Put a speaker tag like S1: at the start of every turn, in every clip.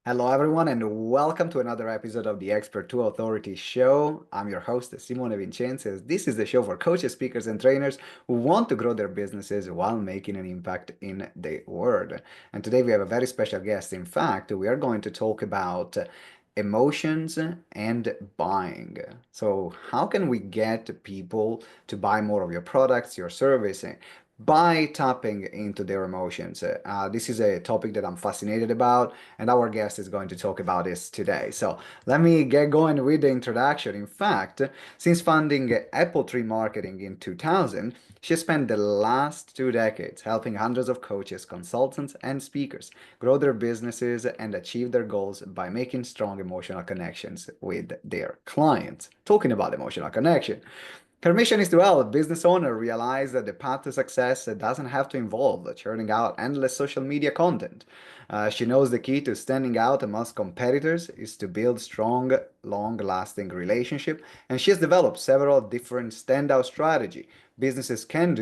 S1: Hello, everyone, and welcome to another episode of the Expert to Authority show. I'm your host, Simone Vincenzi. This is the show for coaches, speakers, and trainers who want to grow their businesses while making an impact in the world. And today we have a very special guest. In fact, we are going to talk about emotions and buying. So, how can we get people to buy more of your products, your service, by tapping into their emotions? This is a topic that I'm fascinated about, and our guest is going to talk about this today. So let me get going with the introduction. In fact, since founding Appletree Marketing in 2000, she spent the last 2 decades helping hundreds of coaches, consultants, and speakers grow their businesses and achieve their goals by making strong emotional connections with their clients. Talking about emotional connection, her mission is to help business owners realize that the path to success doesn't have to involve churning out endless social media content. She knows the key to standing out amongst competitors is to build strong, long-lasting relationship, and she has developed several different standout strategy businesses can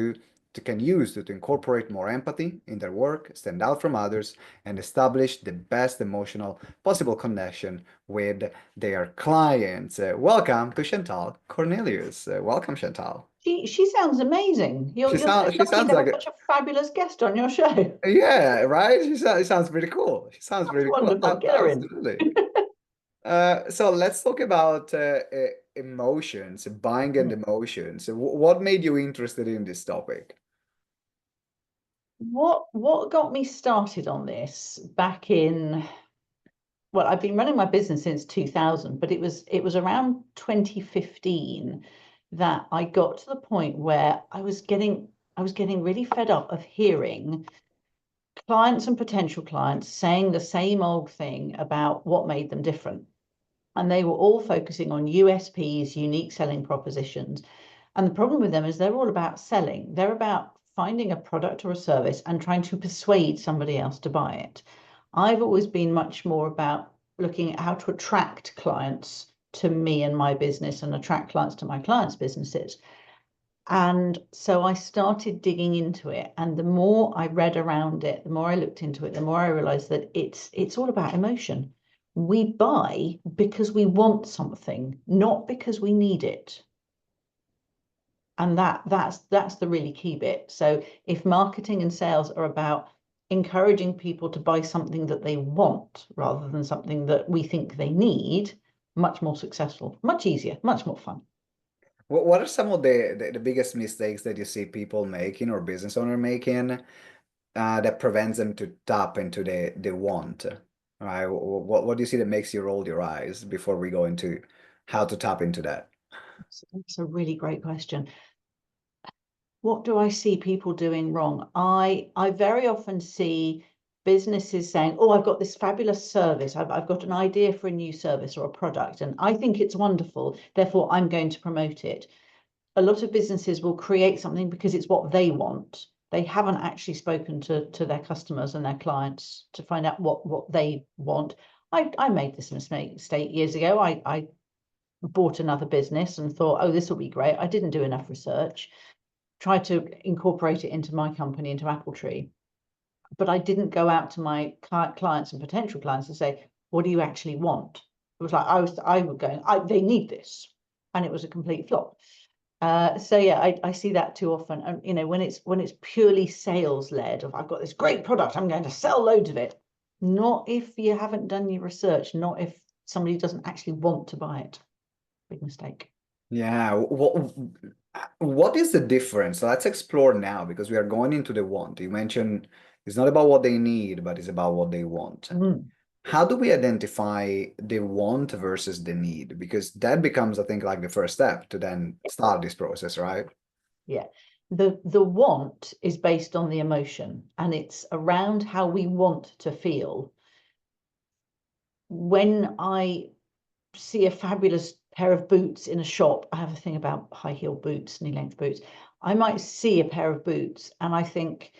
S1: use to incorporate more empathy in their work, stand out from others, and establish the best emotional possible connection with their clients. Welcome to Chantal Cornelius. Welcome, Chantal.
S2: She sounds amazing. You're so
S1: She
S2: lucky
S1: sounds
S2: to
S1: like
S2: have such a fabulous guest on your show.
S1: yeah, right? It sounds pretty cool. She sounds
S2: That's
S1: pretty cool.
S2: wonderful. Get her in.
S1: Absolutely. So let's talk about emotions, buying and emotions. What made you interested in this topic?
S2: What got me started on this back in, well, I've been running my business since 2000, but it was around 2015 that I got to the point where I was getting really fed up of hearing clients and potential clients saying the same old thing about what made them different. And they were all focusing on USPs, unique selling propositions. And the problem with them is they're all about selling. They're about finding a product or a service and trying to persuade somebody else to buy it. I've always been much more about looking at how to attract clients to me and my business and attract clients to my clients' businesses. And so I started digging into it. And the more I read around it, the more I looked into it, the more I realized that it's all about emotion. We buy because we want something, not because we need it. And that's the really key bit. So if marketing and sales are about encouraging people to buy something that they want rather than something that we think they need, much more successful, much easier, much more fun.
S1: What are some of the biggest mistakes that you see people making or business owner making that prevents them to tap into the want? Right? What do you see that makes you roll your eyes before we go into how to tap into that?
S2: That's a really great question. What do I see people doing wrong? I very often see businesses saying, oh, I've got this fabulous service. I've got an idea for a new service or a product, and I think it's wonderful. Therefore, I'm going to promote it. A lot of businesses will create something because it's what they want. They haven't actually spoken to their customers and their clients to find out what they want. I made this mistake years ago. I bought another business and thought, oh, this will be great. I didn't do enough research, tried to incorporate it into my company, into Appletree, but I didn't go out to my clients and potential clients and say, what do you actually want? It was like I was going, they need this, and it was a complete flop. So yeah, I see that too often. And when it's purely sales led, of I've got this great product, I'm going to sell loads of it. Not if you haven't done your research, not if somebody doesn't actually want to buy it. Big mistake.
S1: Yeah, what is the difference? So let's explore now because we are going into the want. You mentioned it's not about what they need, but it's about what they want.
S2: Mm.
S1: How do we identify the want versus the need? Because that becomes, I think, like the first step to then start this process, right?
S2: Yeah. The want is based on the emotion, and it's around how we want to feel. When I see a fabulous pair of boots in a shop, I have a thing about high heel boots, knee length boots. I might see a pair of boots and I think,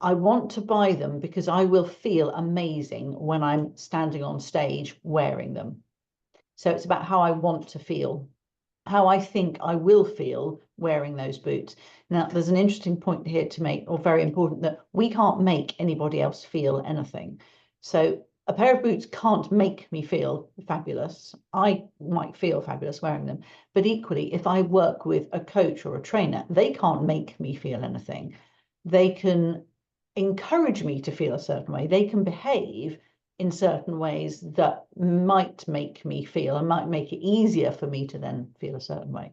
S2: I want to buy them because I will feel amazing when I'm standing on stage wearing them. So it's about how I want to feel, how I think I will feel wearing those boots. Now, there's an interesting point here to make, or very important, that we can't make anybody else feel anything. So a pair of boots can't make me feel fabulous. I might feel fabulous wearing them, but equally, if I work with a coach or a trainer, they can't make me feel anything. They can encourage me to feel a certain way. They can behave in certain ways that might make me feel and might make it easier for me to then feel a certain way.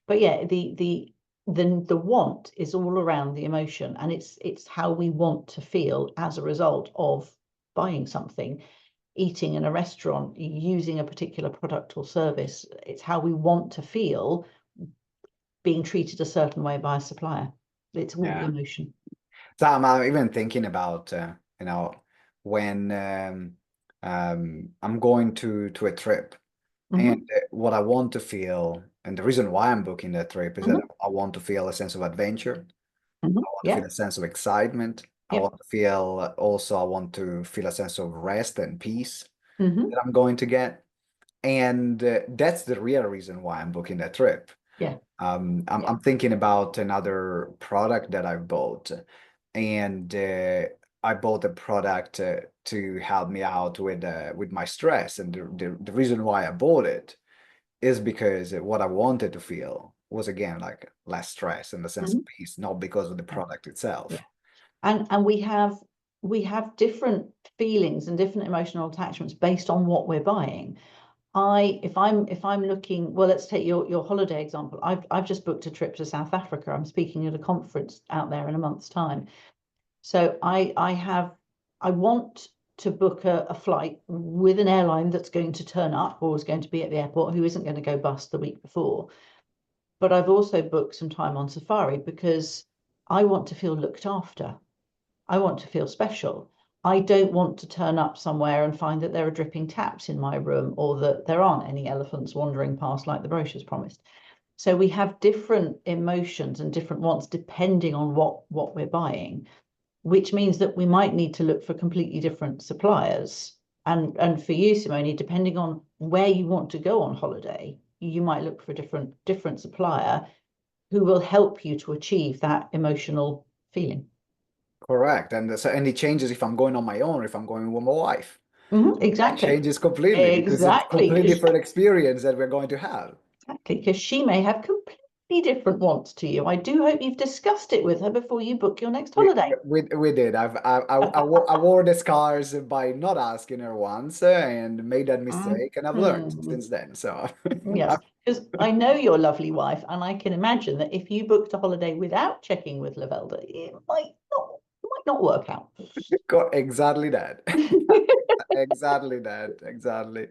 S2: But yeah, the want is all around the emotion, and it's how we want to feel as a result of buying something, eating in a restaurant, using a particular product or service. It's how we want to feel being treated a certain way by a supplier. It's all
S1: Yeah.
S2: emotion.
S1: So I'm even thinking about, when I'm going to a trip, and
S2: Mm-hmm.
S1: what I want to feel, and the reason why I'm booking that trip is that
S2: Mm-hmm.
S1: I want to feel a sense of adventure.
S2: Mm-hmm.
S1: I want to
S2: Yeah.
S1: feel a sense of excitement.
S2: Yep.
S1: I want to feel a sense of rest and peace
S2: Mm-hmm.
S1: that I'm going to get. And that's the real reason why I'm booking that trip.
S2: Yeah.
S1: I'm thinking about another product that I bought, and I bought a product to help me out with my stress. And the reason why I bought it is because what I wanted to feel was, again, like less stress and a sense
S2: Mm-hmm.
S1: of peace, not because of the
S2: Yeah.
S1: product
S2: Yeah.
S1: itself.
S2: And we have different feelings and different emotional attachments based on what we're buying. If I'm looking, well, let's take your holiday example. I've just booked a trip to South Africa. I'm speaking at a conference out there in a month's time. So I want to book a flight with an airline that's going to turn up or is going to be at the airport, who isn't going to go bust the week before. But I've also booked some time on safari because I want to feel looked after. I want to feel special. I don't want to turn up somewhere and find that there are dripping taps in my room, or that there aren't any elephants wandering past like the brochures promised. So we have different emotions and different wants depending on what we're buying, which means that we might need to look for completely different suppliers. And for you, Simone, depending on where you want to go on holiday, you might look for a different supplier who will help you to achieve that emotional feeling.
S1: Correct. And so, and it changes if I'm going on my own or if I'm going with my wife.
S2: Mm-hmm,
S1: That
S2: exactly.
S1: changes completely because it's
S2: Exactly,
S1: completely different experience that we're going to have.
S2: because she may have completely different wants to you. I do hope you've discussed it with her before you book your next
S1: We
S2: holiday.
S1: we did. I wore the scars by not asking her once, and made that mistake, and I've learned
S2: Mhm.
S1: since then. So
S2: Yes, because I know your lovely wife, and I can imagine that if you booked a holiday without checking with Lavelda, it might not work out.
S1: exactly that. Exactly that. Exactly.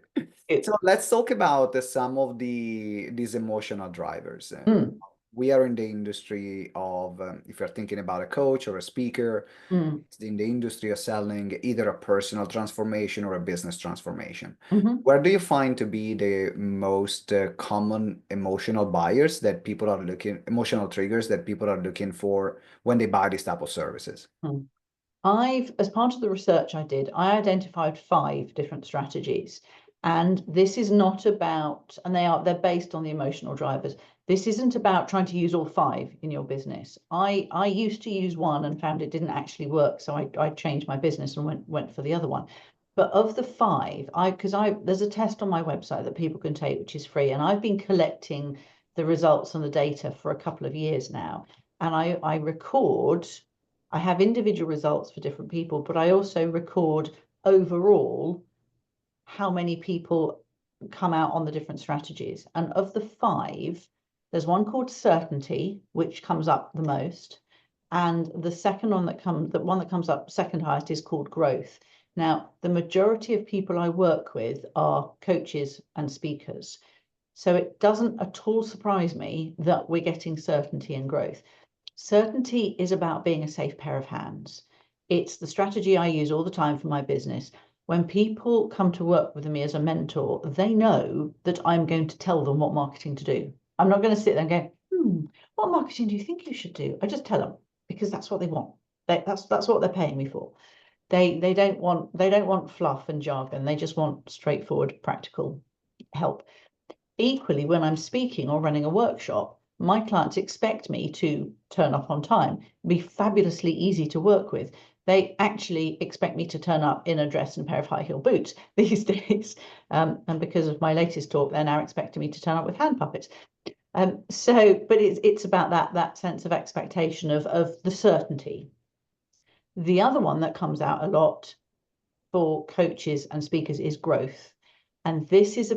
S2: Good.
S1: So let's talk about some of these emotional drivers.
S2: Mm,
S1: We are in the industry of, if you're thinking about a coach or a speaker,
S2: mm,
S1: it's in the industry of selling either a personal transformation or a business transformation.
S2: mhm,
S1: Where do you find to be the most common emotional buyers that people are looking, emotional triggers that people are looking for when they buy this type of services?
S2: mm. As part of the research I did, I identified 5 different strategies. And this is not about, and they're based on the emotional drivers. This isn't about trying to use all 5 in your business. I used to use one and found it didn't actually work. So I changed my business and went for the other one. But of the 5, there's a test on my website that people can take, which is free. And I've been collecting the results and the data for a couple of years now. And I have individual results for different people, but I also record overall how many people come out on the different strategies. And of the 5, there's one called certainty, which comes up the most. And the one that comes up second highest is called growth. Now, the majority of people I work with are coaches and speakers. So it doesn't at all surprise me that we're getting certainty and growth. Certainty is about being a safe pair of hands. It's the strategy I use all the time for my business. When people come to work with me as a mentor, they know that I'm going to tell them what marketing to do. I'm not going to sit there and go, what marketing do you think you should do? I just tell them because that's what they want. That's what they're paying me for. They don't want fluff and jargon. They just want straightforward, practical help. Equally, when I'm speaking or running a workshop, my clients expect me to turn up on time, be fabulously easy to work with, They actually expect me to turn up in a dress and a pair of high heel boots these days. And because of my latest talk, they're now expecting me to turn up with hand puppets. But it's about that sense of expectation of the certainty. The other one that comes out a lot for coaches and speakers is growth. And this is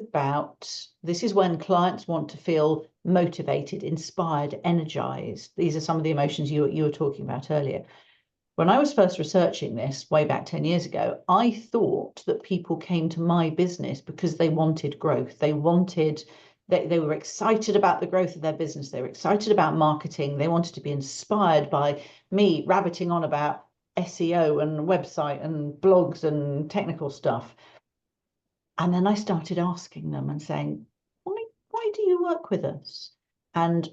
S2: when clients want to feel motivated, inspired, energized. These are some of the emotions you were talking about earlier. When I was first researching this way back 10 years ago, I thought that people came to my business because they wanted growth. They were excited about the growth of their business. They were excited about marketing. They wanted to be inspired by me rabbiting on about SEO and website and blogs and technical stuff. And then I started asking them and saying, why do you work with us? And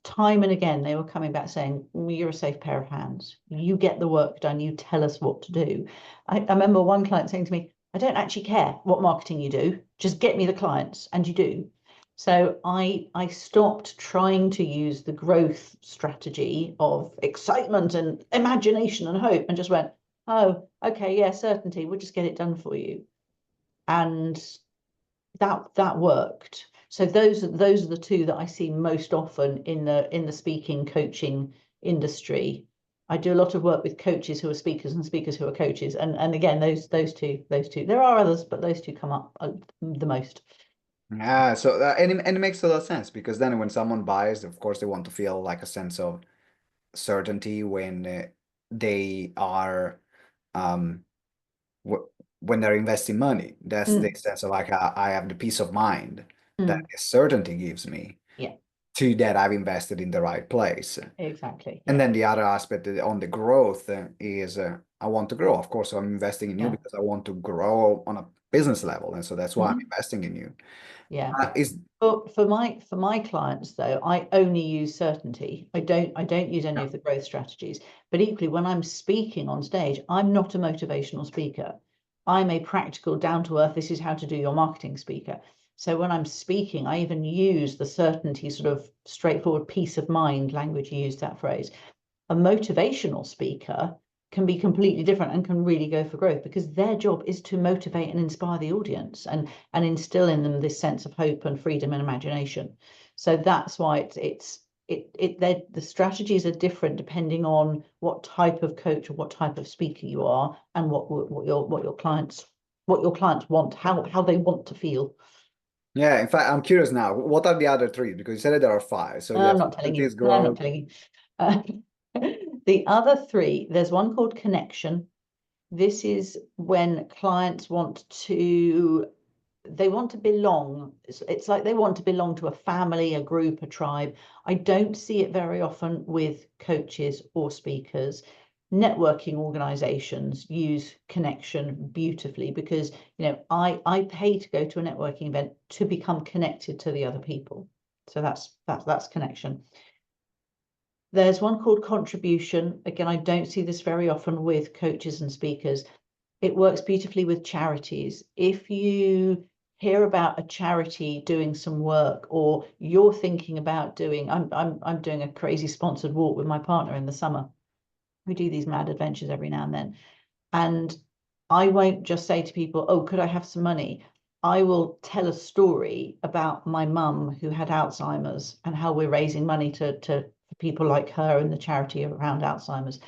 S2: time and again, they were coming back saying, you're a safe pair of hands. You get the work done. You tell us what to do. I remember one client saying to me, I don't actually care what marketing you do. Just get me the clients. And you do. So I stopped trying to use the growth strategy of excitement and imagination and hope and just went, oh, okay, yeah, certainty. We'll just get it done for you. And that worked. So those are the two that I see most often in the speaking coaching industry. I do a lot of work with coaches who are speakers and speakers who are coaches, and again those two. There are others, but those two come up the most.
S1: Yeah, so and it makes a lot of sense because then when someone buys, of course, they want to feel like a sense of certainty when they are um when they're investing money. That's the
S2: Mm,
S1: sense of like I have the peace of mind that
S2: mm,
S1: certainty gives me
S2: yeah,
S1: to that I've invested in the right place.
S2: exactly.
S1: And
S2: Yeah,
S1: then the other aspect on the growth is I want to grow. Of course, I'm investing in you
S2: yeah,
S1: because I want to grow on a business level, and so that's why I'm
S2: mm,
S1: investing in you.
S2: yeah.
S1: Is
S2: For my clients though, I only use certainty. I don't use any
S1: Yeah.
S2: of the growth strategies. But equally, when I'm speaking on stage, I'm not a motivational speaker. I'm a practical, down to earth, this is how to do your marketing speaker. So when I'm speaking, I even use the certainty, sort of straightforward peace of mind language, you used that phrase. A motivational speaker can be completely different and can really go for growth because their job is to motivate and inspire the audience and instill in them this sense of hope and freedom and imagination. So that's why the strategies are different depending on what type of coach or what type of speaker you are and what your clients want, how they want to feel.
S1: Yeah, in fact, I'm curious now. What are the other three? Because you said there are five. So
S2: I'm
S1: yes,
S2: not telling you.
S1: certainties,
S2: No, I'm not
S1: growth.
S2: telling you. Uh, the other three, there's one called connection. This is when clients they want to belong. It's like they want to belong to a family, a group, a tribe. I don't see it very often with coaches or speakers. Networking organizations use connection beautifully because, I pay to go to a networking event to become connected to the other people. So that's connection. There's one called contribution. Again, I don't see this very often with coaches and speakers. It works beautifully with charities. If you hear about a charity doing some work, or you're thinking about doing, I'm doing a crazy sponsored walk with my partner in the summer. We do these mad adventures every now and then. And I won't just say to people, oh, could I have some money? I will tell a story about my mum who had Alzheimer's and how we're raising money for people like her and the charity around Alzheimer's.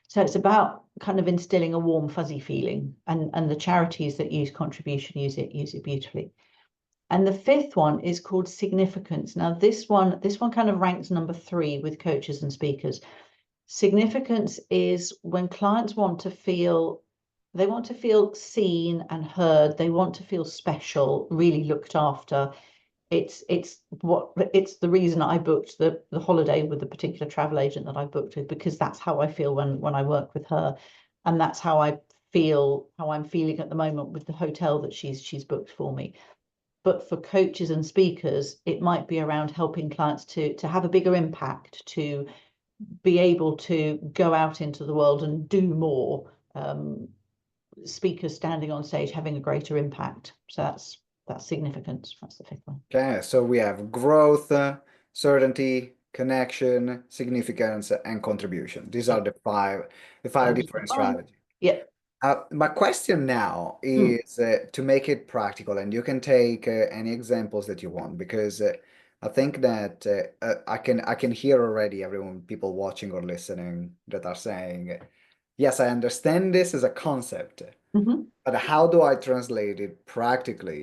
S2: So it's about kind of instilling a warm, fuzzy feeling. And the charities that use contribution use it beautifully. And the fifth one is called significance. Now, this one kind of ranks number 3 with coaches and speakers. Significance is when clients want to feel seen and heard. They want to feel special, really looked after. It's the reason I booked the holiday with the particular travel agent that I booked with, because that's how I feel when I work with her, and that's how I'm feeling at the moment with the hotel that she's booked for me. But for coaches and speakers, it might be around helping clients to have a bigger impact, to be able to go out into the world and do more. Speakers standing on stage having a greater impact. So that's significance. That's the fifth one.
S1: Okay, so we have growth, certainty, connection, significance, and contribution. These are
S2: Yeah,
S1: the five
S2: those are the
S1: different
S2: five.
S1: strategies.
S2: Yeah.
S1: My question now
S2: Mm.
S1: is to make it practical, and you can take any examples that you want, because I think that I can hear already everyone, people watching or listening, that are saying, yes, I understand this as a concept,
S2: Hmm.
S1: but how do I translate it practically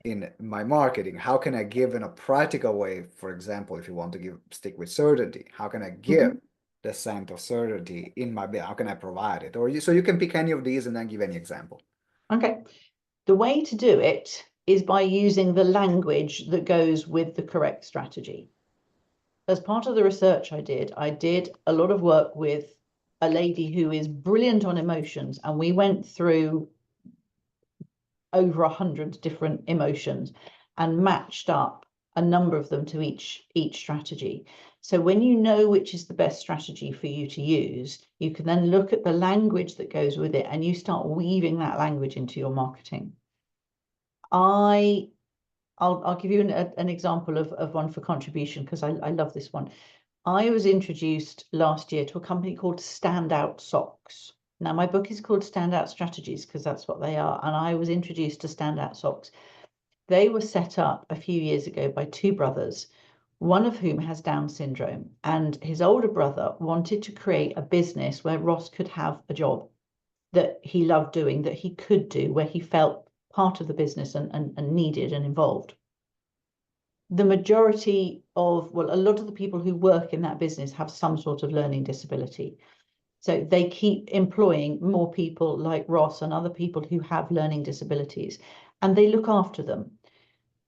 S1: in my marketing? How can I give in a practical way? For example, if you want to stick with certainty, how can I give
S2: Hmm.
S1: the scent of certainty in my bid? How can I provide it? So you can pick any of these and then give any example.
S2: Okay. The way to do it is by using the language that goes with the correct strategy. As part of the research I did a lot of work with a lady who is brilliant on emotions, and we went through over 100 different emotions and matched up a number of them to each strategy. So when you know which is the best strategy for you to use, you can then look at the language that goes with it, and you start weaving that language into your marketing. I'll give you an example of one for contribution, because I love this one. I was introduced last year to a company called Standout Socks. Now, my book is called Standout Strategies because that's what they are. And I was introduced to Standout Socks. They were set up a few years ago by two brothers, one of whom has Down syndrome. And his older brother wanted to create a business where Ross could have a job that he loved doing, that he could do, where he felt part of the business and needed and involved. The majority of, well, a lot of the people who work in that business have some sort of learning disability. So they keep employing more people like Ross and other people who have learning disabilities, and they look after them.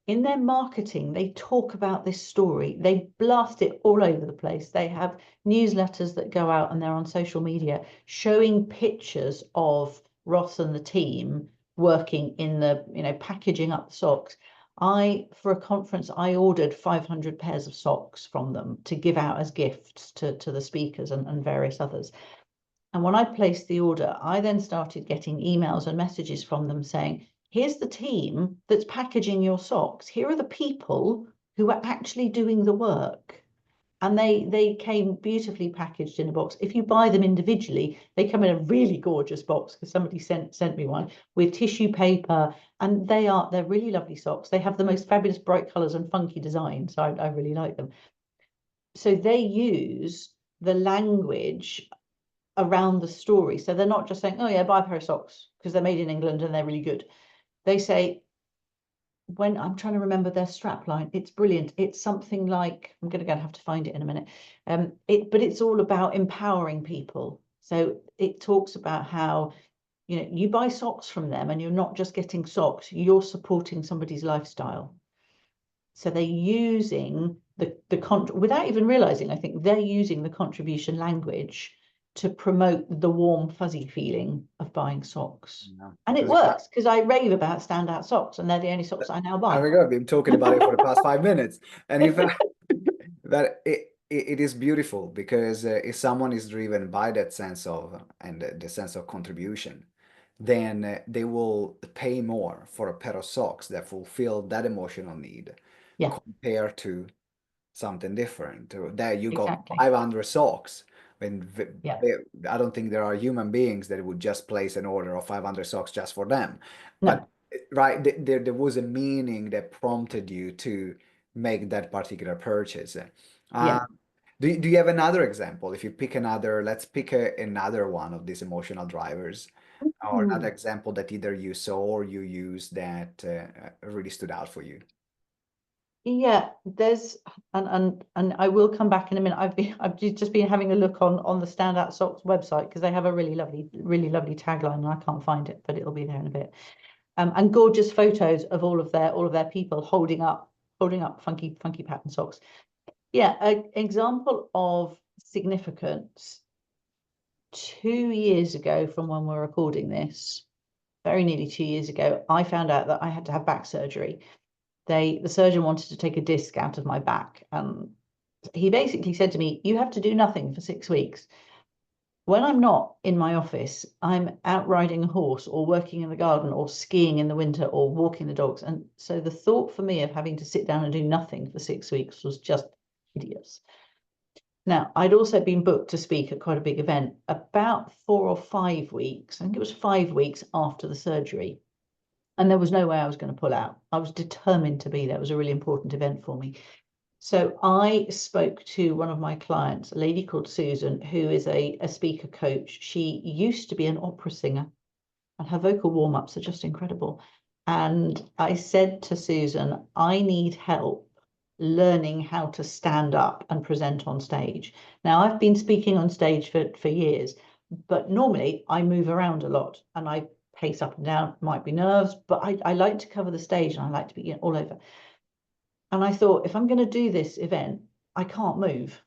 S2: In their marketing, they talk about this story. They blast it all over the place. They have newsletters that go out, and they're on social media showing pictures of Ross and the team working in the, packaging up the socks. For a conference, I ordered 500 pairs of socks from them to give out as gifts to the speakers and various others. And when I placed the order, I then started getting emails and messages from them saying, here's the team that's packaging your socks. Here are the people who are actually doing the work. And they came beautifully packaged in a box. If you buy them individually, they come in a really gorgeous box, because somebody sent me one with tissue paper, and they're really lovely socks. They have the most fabulous bright colors and funky designs. So I really like them. So they use the language around the story. So they're not just saying, oh yeah, buy a pair of socks because they're made in England and they're really good. They say, when I'm trying to remember their strap line, it's brilliant. It's something like, I'm going to have to find it in a minute. But it's all about empowering people. So it talks about how, you buy socks from them and you're not just getting socks, you're supporting somebody's lifestyle. So they're using without even realizing, I think they're using the contribution language to promote the warm, fuzzy feeling of buying socks.
S1: Yeah,
S2: And it
S1: because
S2: works, because I rave about standout socks, and they're the only socks I now
S1: there
S2: buy.
S1: we go. I've been talking about it for the past 5 minutes, and in fact, that it is beautiful, because if someone is driven by that sense of and the sense of contribution, then they will pay more for a pair of socks that fulfill that emotional need
S2: Yeah,
S1: compared to something different. There you got
S2: exactly.
S1: 500 socks. When
S2: Yeah.
S1: I don't think there are human beings that would just place an order of 500 socks just for them. But
S2: No.
S1: right, there was a meaning that prompted you to make that particular purchase.
S2: Yeah.
S1: Um, do you have another example? If you pick another, let's pick another one of these emotional drivers, or another
S2: Ooh.
S1: example that either you saw or you used that really stood out for you.
S2: Yeah, there's and I will come back in a minute. I've just been having a look on the Standout Socks website, because they have a really lovely tagline, and I can't find it, but it'll be there in a bit. And gorgeous photos of all of their people holding up funky pattern socks. Yeah, an example of significance. 2 years ago, from when we're recording this, very nearly 2 years ago, I found out that I had to have back surgery. The surgeon wanted to take a disc out of my back, and he basically said to me, you have to do nothing for 6 weeks. When I'm not in my office, I'm out riding a horse or working in the garden or skiing in the winter or walking the dogs. And so the thought for me of having to sit down and do nothing for 6 weeks was just hideous. Now, I'd also been booked to speak at quite a big event about 4 or 5 weeks. I think it was 5 weeks after the surgery. And there was no way I was going to pull out. I was determined to be there. It was a really important event for me. So I spoke to one of my clients, a lady called Susan, who is a speaker coach. She used to be an opera singer, and her vocal warm-ups are just incredible. And I said to Susan, I need help learning how to stand up and present on stage. Now, I've been speaking on stage for years, but normally I move around a lot and I pace up and down, might be nerves, but I like to cover the stage and I like to be all over. And I thought, if I'm going to do this event, I can't move.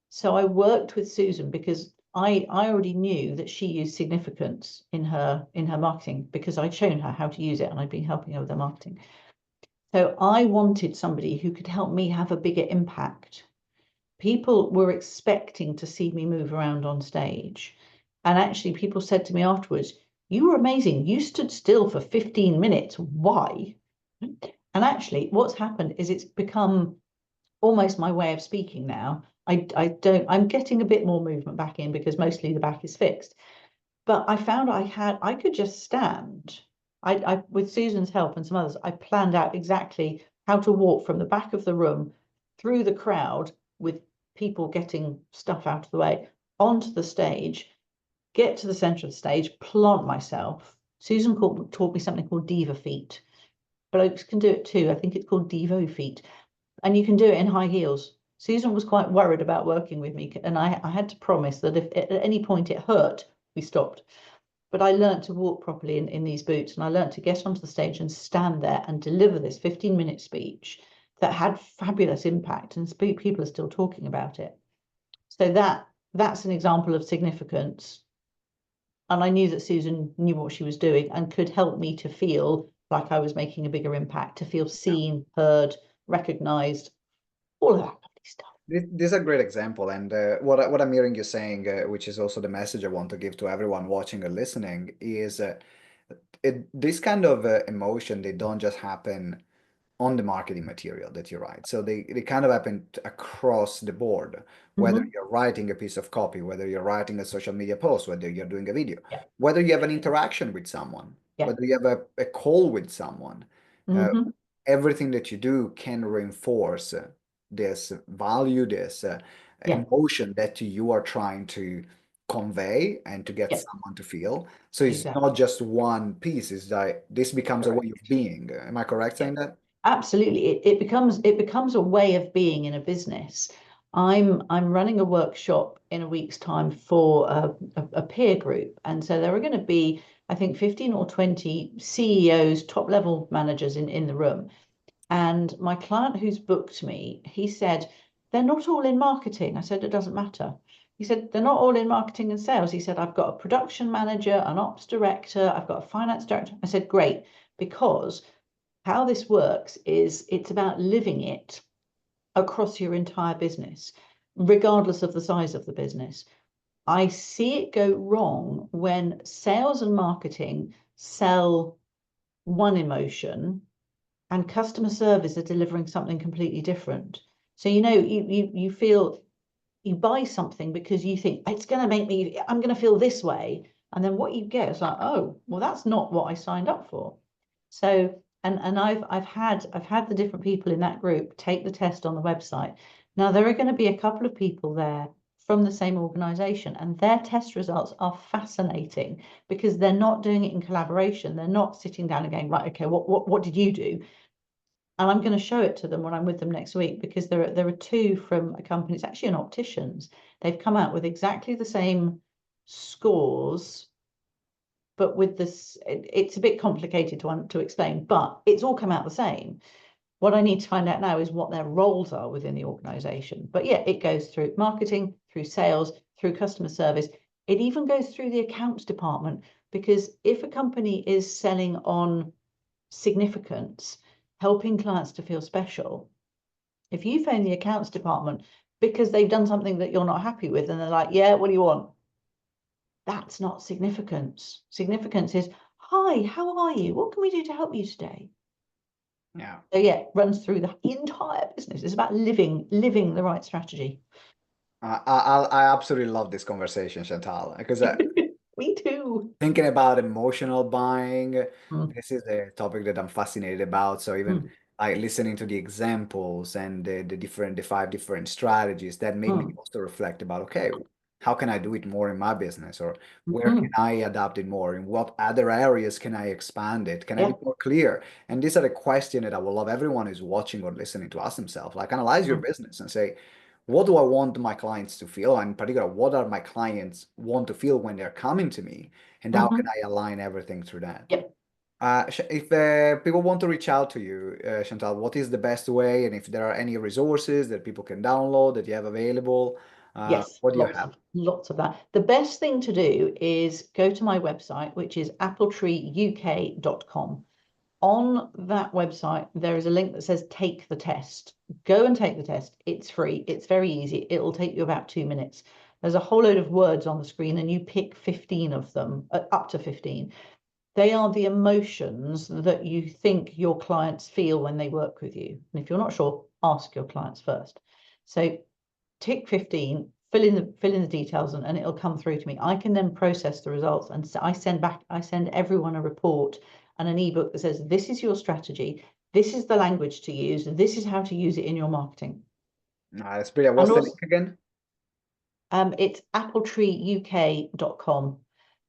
S2: So I worked with Susan because I already knew that she used significance in her marketing because I'd shown her how to use it and I'd been helping her with her marketing. So I wanted somebody who could help me have a bigger impact. People were expecting to see me move around on stage. And actually, people said to me afterwards, you were amazing. You stood still for 15 minutes. Why? And actually, what's happened is it's become almost my way of speaking now. I'm getting a bit more movement back in because mostly the back is fixed. But I found I could just stand. With Susan's help and some others, I planned out exactly how to walk from the back of the room through the crowd with people getting stuff out of the way onto the stage, get to the center of the stage, plant myself. Susan taught me something called diva feet. Blokes can do it too. I think it's called Devo feet. And you can do it in high heels. Susan was quite worried about working with me, and I had to promise that if at any point it hurt, we stopped. But I learned to walk properly in these boots, and I learned to get onto the stage and stand there and deliver this 15-minute speech that had fabulous impact, and people are still talking about it. So that's an example of significance. And I knew that Susan knew what she was doing and could help me to feel like I was making a bigger impact, to feel seen, heard, recognized, all of that lovely stuff.
S1: This is a great example, and what I'm hearing you saying, which is also the message I want to give to everyone watching or listening, is this kind of emotion, they don't just happen on the marketing material that you write. So they kind of happen across the board, whether
S2: Mm-hmm.
S1: you're writing a piece of copy, whether you're writing a social media post, whether you're doing a video,
S2: Yeah,
S1: whether you have an interaction with someone,
S2: yeah.
S1: whether you have a call with someone. Uh,
S2: Mm-hmm.
S1: Everything that you do can reinforce this value, this
S2: Yeah,
S1: emotion that you are trying to convey and to get
S2: yeah,
S1: someone to feel. So it's
S2: exactly.
S1: not just one piece, it's like this becomes a way of
S2: Correct.
S1: being. Am I correct
S2: Yeah,
S1: saying that?
S2: absolutely. It becomes a way of being in a business. I'm running a workshop in a week's time for a peer group, and so there are going to be, I think, 15 or 20 CEOs, top level managers in the room. And my client who's booked me, he said, they're not all in marketing. I said, it doesn't matter. He said, they're not all in marketing and sales. He said, I've got a production manager, an ops director, I've got a finance director. I said, great, because how this works is it's about living it across your entire business, regardless of the size of the business. I see it go wrong when sales and marketing sell one emotion and customer service are delivering something completely different. So you feel you buy something because you think it's going to make me, I'm going to feel this way, and then what you get is like, oh, well, that's not what I signed up for. So and I've had the different people in that group take the test on the website. Now there are going to be a couple of people there from the same organization, and their test results are fascinating because they're not doing it in collaboration. They're not sitting down and going, right, okay, what did you do? And I'm going to show it to them when I'm with them next week because there are two from a company. It's actually an opticians. They've come out with exactly the same scores, but with this, it's a bit complicated to explain, but it's all come out the same. What I need to find out now is what their roles are within the organization. But yeah, it goes through marketing, through sales, through customer service. It even goes through the accounts department because if a company is selling on significance, helping clients to feel special, if you phone the accounts department because they've done something that you're not happy with and they're like, yeah, what do you want? That's not significance. Significance is, hi, how are you? What can we do to help you today?
S1: Yeah.
S2: So yeah, it runs through the entire business. It's about living the right strategy.
S1: I absolutely love this conversation, Chantal, because
S2: Me too.
S1: thinking about emotional buying,
S2: Mm,
S1: this is a topic that I'm fascinated about. So even
S2: mm,
S1: like listening to the examples and the 5 different strategies that made me
S2: mm,
S1: also reflect about, okay, how can I do it more in my business, or where can
S2: mm.
S1: I adapt it more? In what other areas can I expand it? Can I be
S2: Yeah.
S1: more clear? And these are the questions that I would love everyone who's watching or listening to ask themselves. Like analyze your
S2: Mm,
S1: business and say, what do I want my clients to feel? And in particular, what are my clients want to feel when they're coming to me? And how can
S2: mhm.
S1: I align everything through that?
S2: Yep.
S1: If people want to reach out to you, Chantal, what is the best way? And if there are any resources that people can download that you have available,
S2: Yes,
S1: what do you have?
S2: lots of that. The best thing to do is go to my website, which is appletreeuk.com. On that website, there is a link that says take the test. Go and take the test. It's free. It's very easy. It'll take you about 2 minutes. There's a whole load of words on the screen, and you pick 15 of them, up to 15. They are the emotions that you think your clients feel when they work with you. And if you're not sure, ask your clients first. So tick 15, fill in the details, and it'll come through to me. I can then process the results, and I send everyone a report and an ebook that says this is your strategy, this is the language to use, this is how to use it in your marketing.
S1: That's brilliant.
S2: And
S1: What's the
S2: also
S1: link again?
S2: it's appletreeuk.com.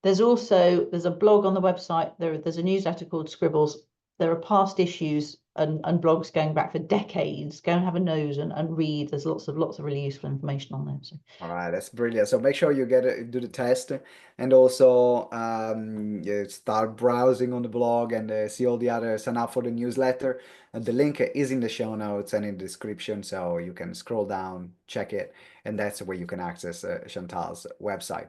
S2: There's a blog on the website. There's a newsletter called Scribbles. There are past issues and blogs going back for decades. Go and have a nose and read. There's lots of really useful information on there. So
S1: All right, that's brilliant. So make sure you do the test, and also you start browsing on the blog and see all the other, sign up for the newsletter. The link is in the show notes and in the description, so you can scroll down, check it, and that's where you can access Chantal's website.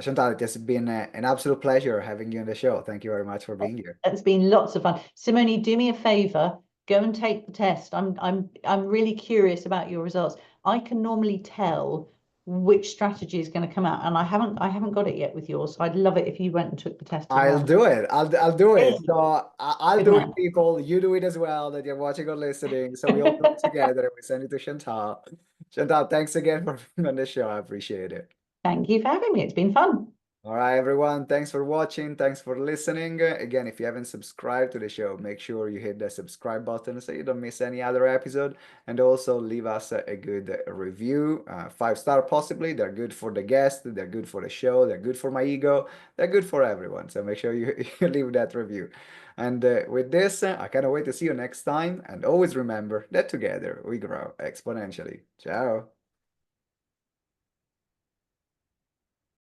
S1: Chantal, it has been an absolute pleasure having you on the show. Thank you very much for being here.
S2: it's been lots of fun. Simone, do me a favor. Go and take the test. I'm really curious about your results. I can normally tell which strategy is going to come out, and I haven't got it yet with yours. So I'd love it if you went and took the test as
S1: I'll
S2: well.
S1: do it. I'll do
S2: Hey,
S1: it. So I'll
S2: good
S1: do it,
S2: man.
S1: people. You do it as well, that you're watching or listening. So we all do it together and we send it to Chantal. Chantal, thanks again for being on the show. I appreciate it.
S2: Thank you for having me. It's been fun.
S1: All right, everyone. Thanks for watching. Thanks for listening. Again, if you haven't subscribed to the show, make sure you hit the subscribe button so you don't miss any other episode. And also leave us a good review, 5 star possibly. They're good for the guest. They're good for the show. They're good for my ego. They're good for everyone. So make sure you, you leave that review. And with this, I cannot wait to see you next time. And always remember that together we grow exponentially. Ciao.